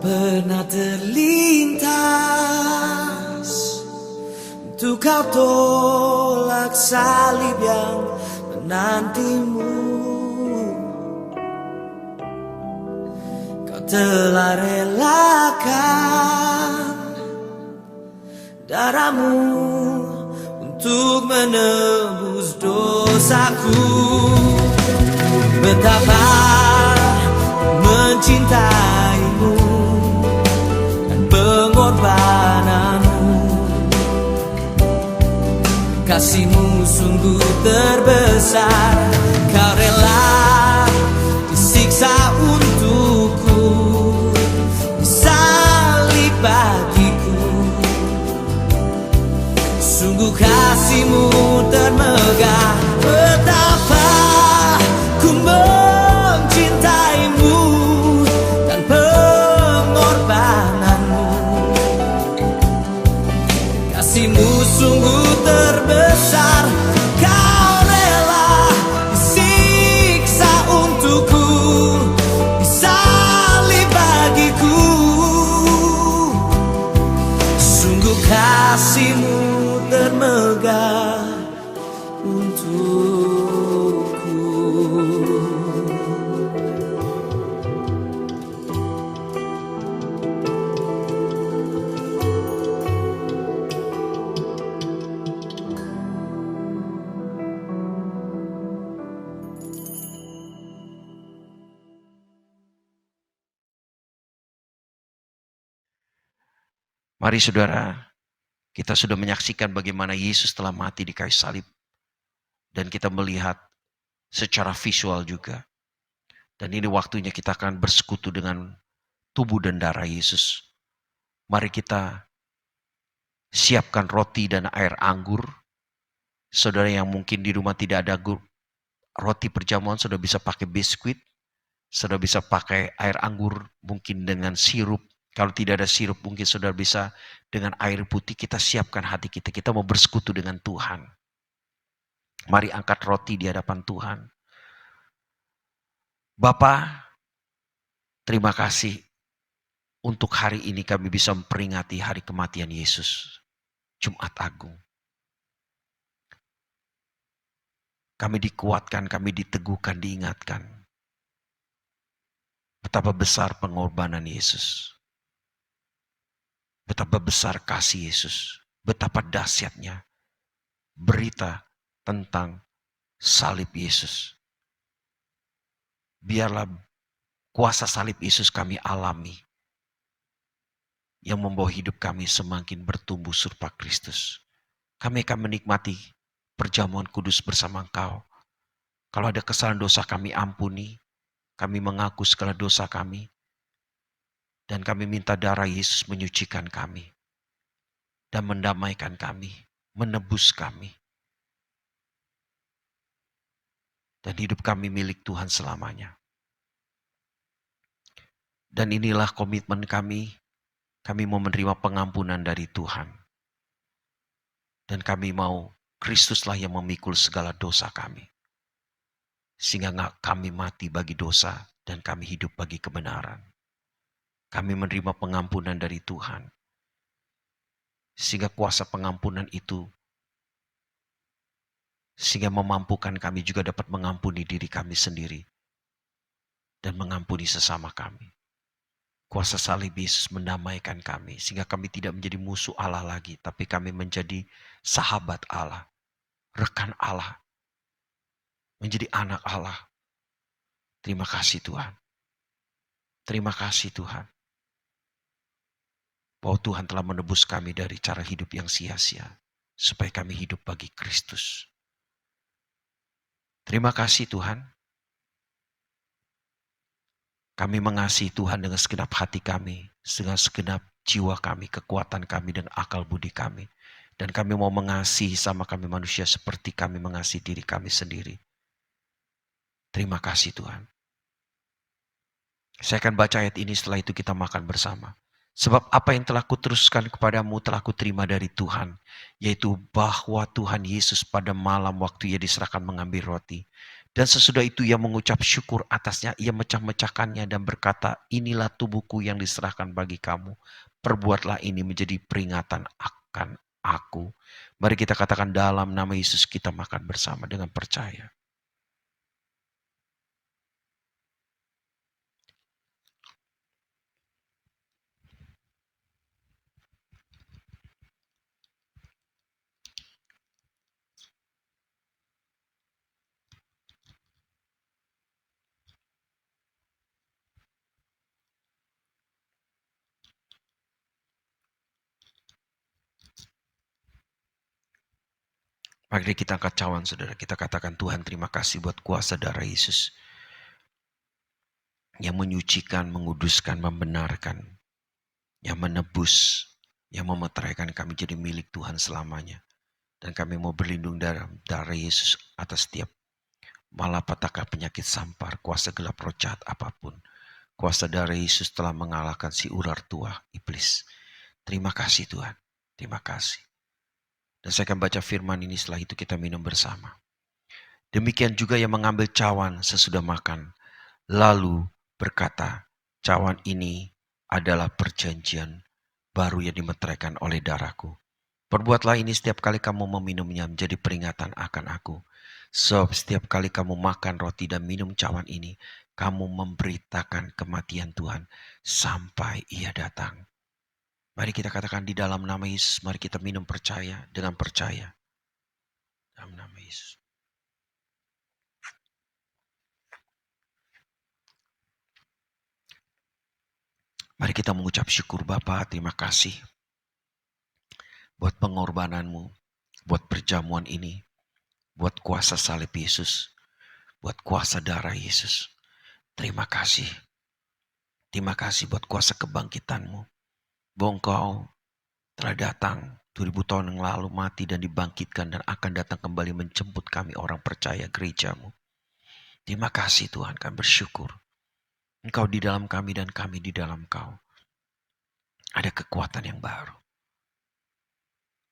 Pernah terlintas untuk kau tolak salib yang menantimu. Kau telah relakan darahmu untuk menebus dosaku. Betapa mencintaimu dan pengorbananmu. Kasihmu sungguh terbesar. Kau rela disiksa untukku, disalib bagiku. Sungguh kasihmu termegah. Betapa ku mencintaimu dan pengorbananmu. Kasihmu sungguh terbesar. Kau rela disiksa untukku, disalib bagiku. Sungguh kasihmu termegah untukku. Mari saudara, kita sudah menyaksikan bagaimana Yesus telah mati di kayu salib. Dan kita melihat secara visual juga. Dan ini waktunya kita akan bersekutu dengan tubuh dan darah Yesus. Mari kita siapkan roti dan air anggur. Saudara yang mungkin di rumah tidak ada roti perjamuan, sudah bisa pakai biskuit. Sudah bisa pakai air anggur, mungkin dengan sirup. Kalau tidak ada sirup, mungkin saudara bisa dengan air putih. Kita siapkan hati kita. Kita mau bersekutu dengan Tuhan. Mari angkat roti di hadapan Tuhan. Bapa, terima kasih untuk hari ini kami bisa memperingati hari kematian Yesus. Jumat Agung. Kami dikuatkan, kami diteguhkan, diingatkan. Betapa besar pengorbanan Yesus. Betapa besar kasih Yesus. Betapa dahsyatnya berita tentang salib Yesus. Biarlah kuasa salib Yesus kami alami. Yang membawa hidup kami semakin bertumbuh serupa Kristus. Kami akan menikmati perjamuan kudus bersama Engkau. Kalau ada kesalahan dosa kami ampuni. Kami mengaku segala dosa kami. Dan kami minta darah Yesus menyucikan kami. Dan mendamaikan kami. Menebus kami. Dan hidup kami milik Tuhan selamanya. Dan inilah komitmen kami. Kami mau menerima pengampunan dari Tuhan. Dan kami mau Kristuslah yang memikul segala dosa kami. Sehingga kami mati bagi dosa dan kami hidup bagi kebenaran. Kami menerima pengampunan dari Tuhan. Sehingga kuasa pengampunan itu sehingga memampukan kami juga dapat mengampuni diri kami sendiri dan mengampuni sesama kami. Kuasa salib Yesus mendamaikan kami sehingga kami tidak menjadi musuh Allah lagi, tapi kami menjadi sahabat Allah, rekan Allah, menjadi anak Allah. Terima kasih Tuhan. Terima kasih Tuhan. Bahwa Tuhan telah menebus kami dari cara hidup yang sia-sia. Supaya kami hidup bagi Kristus. Terima kasih Tuhan. Kami mengasihi Tuhan dengan segenap hati kami. Dengan segenap jiwa kami, kekuatan kami, dan akal budi kami. Dan kami mau mengasihi sama kami manusia seperti kami mengasihi diri kami sendiri. Terima kasih Tuhan. Saya akan baca ayat ini, setelah itu kita makan bersama. Sebab apa yang telah kuteruskan kepadamu telah kuterima dari Tuhan, yaitu bahwa Tuhan Yesus pada malam waktu ia diserahkan mengambil roti. Dan sesudah itu ia mengucap syukur atasnya, ia mecah-mecahkannya dan berkata, inilah tubuhku yang diserahkan bagi kamu. Perbuatlah ini menjadi peringatan akan aku. Mari kita katakan dalam nama Yesus kita makan bersama dengan percaya. Mari kita angkat cawan saudara, kita katakan Tuhan terima kasih buat kuasa darah Yesus yang menyucikan, menguduskan, membenarkan, yang menebus, yang memeteraikan kami jadi milik Tuhan selamanya. Dan kami mau berlindung dalam darah Yesus atas setiap malapetaka, penyakit sampar, kuasa gelap, roh jahat apapun. Kuasa darah Yesus telah mengalahkan si ular tua, iblis. Terima kasih Tuhan, terima kasih. Dan saya akan baca firman ini, setelah itu kita minum bersama. Demikian juga yang mengambil cawan sesudah makan, lalu berkata, cawan ini adalah perjanjian baru yang dimeteraikan oleh darahku. Perbuatlah ini setiap kali kamu meminumnya menjadi peringatan akan aku. Sebab setiap kali kamu makan roti dan minum cawan ini, kamu memberitakan kematian Tuhan sampai ia datang. Mari kita katakan di dalam nama Yesus, mari kita minum percaya dengan percaya. Dalam nama Yesus. Mari kita mengucap syukur Bapa, terima kasih buat pengorbananmu, buat perjamuan ini, buat kuasa salib Yesus, buat kuasa darah Yesus. Terima kasih. Terima kasih buat kuasa kebangkitanmu. Bahwa Engkau telah datang 2000 tahun yang lalu, mati dan dibangkitkan dan akan datang kembali menjemput kami orang percaya gerejamu. Terima kasih Tuhan, kami bersyukur. Engkau di dalam kami dan kami di dalam Kau. Ada kekuatan yang baru.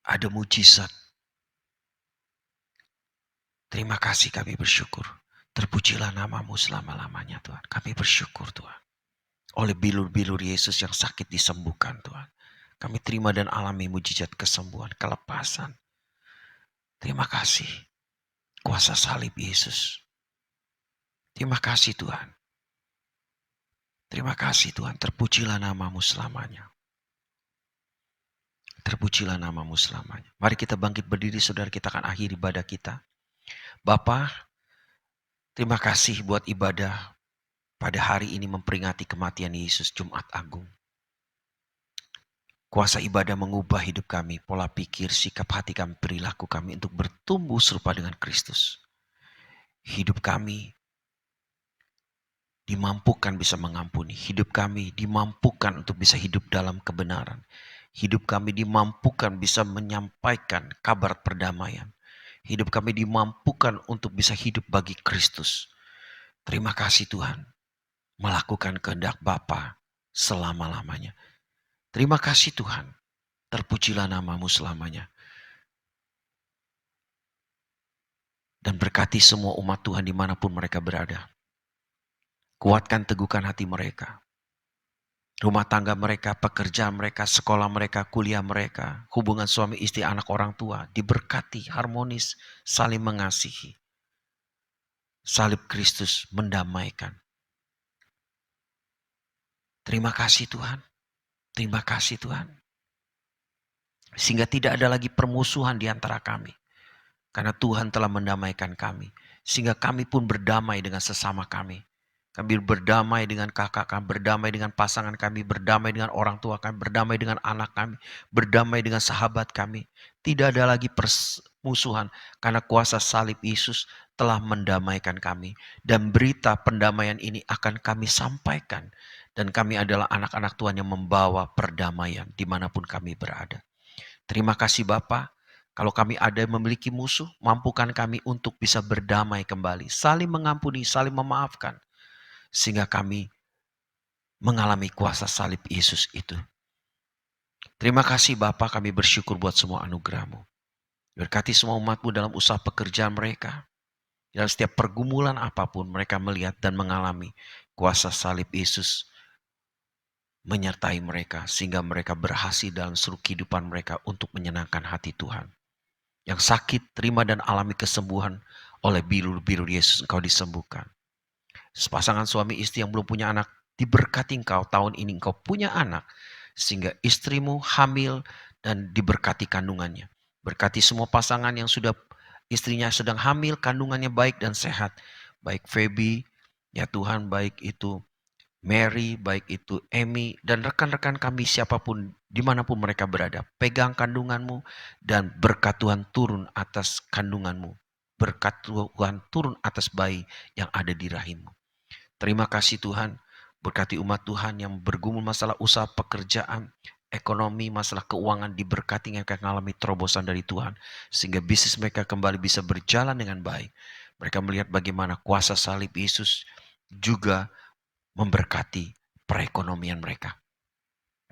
Ada mujizat. Terima kasih, kami bersyukur. Terpujilah namamu selama-lamanya Tuhan. Kami bersyukur Tuhan. Oleh bilur-bilur Yesus yang sakit disembuhkan Tuhan. Kami terima dan alami mujizat kesembuhan, kelepasan. Terima kasih. Kuasa salib Yesus. Terima kasih Tuhan. Terima kasih Tuhan. Terpujilah namamu selamanya. Terpujilah namamu selamanya. Mari kita bangkit berdiri saudara, kita akan akhiri ibadah kita. Bapa, terima kasih buat ibadah pada hari ini memperingati kematian Yesus Jumat Agung. Kuasa ibadah mengubah hidup kami, pola pikir, sikap hati kami, perilaku kami untuk bertumbuh serupa dengan Kristus. Hidup kami dimampukan bisa mengampuni. Hidup kami dimampukan untuk bisa hidup dalam kebenaran. Hidup kami dimampukan bisa menyampaikan kabar perdamaian. Hidup kami dimampukan untuk bisa hidup bagi Kristus. Terima kasih Tuhan. Melakukan kehendak Bapa selama-lamanya. Terima kasih Tuhan. Terpujilah namamu selamanya. Dan berkati semua umat Tuhan dimanapun mereka berada. Kuatkan, teguhkan hati mereka. Rumah tangga mereka, pekerjaan mereka, sekolah mereka, kuliah mereka, hubungan suami istri, anak orang tua, diberkati, harmonis, saling mengasihi. Salib Kristus mendamaikan. Terima kasih Tuhan. Terima kasih Tuhan. Sehingga tidak ada lagi permusuhan di antara kami. Karena Tuhan telah mendamaikan kami. Sehingga kami pun berdamai dengan sesama kami. Kami berdamai dengan kakak kami, berdamai dengan pasangan kami, berdamai dengan orang tua kami, berdamai dengan anak kami, berdamai dengan sahabat kami. Tidak ada lagi permusuhan karena kuasa salib Yesus telah mendamaikan kami. Dan berita pendamaian ini akan kami sampaikan. Dan kami adalah anak-anak Tuhan yang membawa perdamaian dimanapun kami berada. Terima kasih Bapa. Kalau kami ada yang memiliki musuh, mampukan kami untuk bisa berdamai kembali. Saling mengampuni, saling memaafkan. Sehingga kami mengalami kuasa salib Yesus itu. Terima kasih Bapa, kami bersyukur buat semua anugerah-Mu. Berkati semua umat-Mu dalam usaha pekerjaan mereka. Dalam setiap pergumulan apapun mereka melihat dan mengalami kuasa salib Yesus menyertai mereka. Sehingga mereka berhasil dalam seluruh kehidupan mereka untuk menyenangkan hati Tuhan. Yang sakit terima dan alami kesembuhan oleh bilur-bilur Yesus, Engkau disembuhkan. Sepasangan suami istri yang belum punya anak, diberkati engkau tahun ini engkau punya anak. Sehingga istrimu hamil dan diberkati kandungannya. Berkati semua pasangan yang sudah istrinya sedang hamil, kandungannya baik dan sehat. Baik Feby, ya Tuhan, baik itu Mary, baik itu Amy, dan rekan-rekan kami siapapun dimanapun mereka berada. Pegang kandunganmu dan berkat Tuhan turun atas kandunganmu. Berkat Tuhan turun atas bayi yang ada di rahimmu. Terima kasih Tuhan, berkati umat Tuhan yang bergumul masalah usaha, pekerjaan, ekonomi, masalah keuangan, diberkati mereka mengalami terobosan dari Tuhan. Sehingga bisnis mereka kembali bisa berjalan dengan baik. Mereka melihat bagaimana kuasa salib Yesus juga memberkati perekonomian mereka.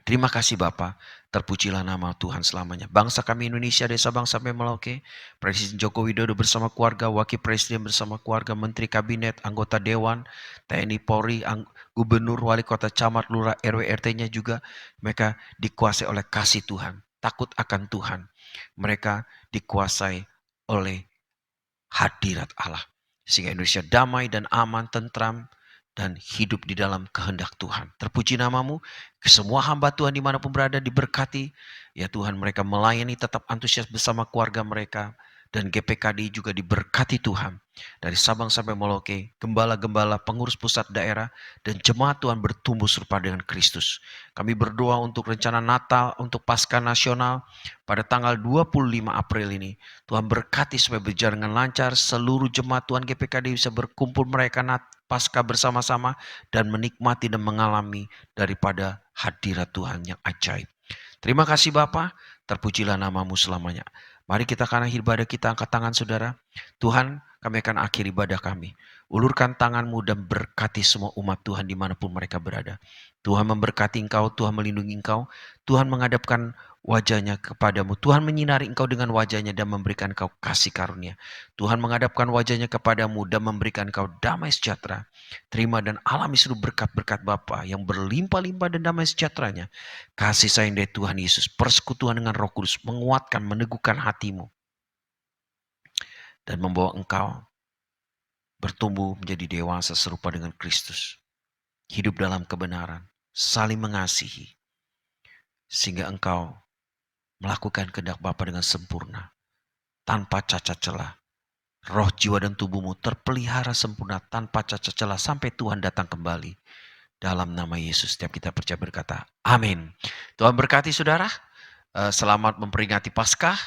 Terima kasih Bapa, terpujilah nama Tuhan selamanya. Bangsa kami Indonesia, dari Sabang sampai Merauke, Presiden Joko Widodo bersama keluarga, Wakil Presiden bersama keluarga, Menteri Kabinet, anggota Dewan, TNI Polri, Gubernur, Wali Kota, Camat, Lurah, RW, RT-nya juga, mereka dikuasai oleh kasih Tuhan, takut akan Tuhan. Mereka dikuasai oleh hadirat Allah. Sehingga Indonesia damai dan aman, tentram, dan hidup di dalam kehendak Tuhan. Terpuji namamu, semua hamba Tuhan dimanapun berada diberkati. Ya Tuhan, mereka melayani tetap antusias bersama keluarga mereka. Dan GPKD juga diberkati Tuhan. Dari Sabang sampai Merauke, gembala-gembala, pengurus pusat daerah, dan jemaat Tuhan bertumbuh serupa dengan Kristus. Kami berdoa untuk rencana Natal, untuk Paskah Nasional pada tanggal 25 April ini. Tuhan berkati supaya berjalan dengan lancar, seluruh jemaat Tuhan GPKD bisa berkumpul merayakan Paskah bersama-sama dan menikmati dan mengalami daripada hadirat Tuhan yang ajaib. Terima kasih Bapa, terpujilah namamu selamanya. Mari kita akan akhir ibadah kita, angkat tangan saudara. Tuhan, kami akan akhir ibadah kami. Ulurkan tanganmu dan berkati semua umat Tuhan dimanapun mereka berada. Tuhan memberkati engkau, Tuhan melindungi engkau, Tuhan menghadapkan wajahnya kepadamu. Tuhan menyinari engkau dengan wajahnya dan memberikan engkau kasih karunia. Tuhan menghadapkan wajahnya kepadamu dan memberikan engkau damai sejahtera. Terima dan alami seluruh berkat-berkat Bapa yang berlimpah-limpah dan damai sejahteranya. Kasih sayang dari Tuhan Yesus, persekutuan dengan Roh Kudus menguatkan, meneguhkan hatimu. Dan membawa engkau bertumbuh menjadi dewasa serupa dengan Kristus. Hidup dalam kebenaran, saling mengasihi. Sehingga engkau melakukan kehendak Bapa dengan sempurna, tanpa cacat celah. Roh, jiwa, dan tubuhmu terpelihara sempurna tanpa cacat celah sampai Tuhan datang kembali. Dalam nama Yesus, setiap kita percaya berkata, amin. Tuhan berkati saudara, selamat memperingati Paskah.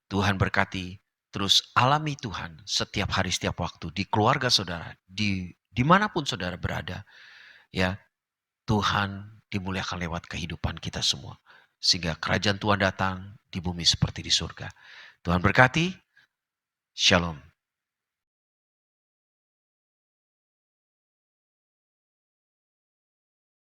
Tuhan berkati, terus alami Tuhan setiap hari, setiap waktu, di keluarga saudara, dimanapun saudara berada. Ya, Tuhan dimuliakan lewat kehidupan kita semua. Sehingga kerajaan Tuhan datang di bumi seperti di surga. Tuhan berkati. Shalom.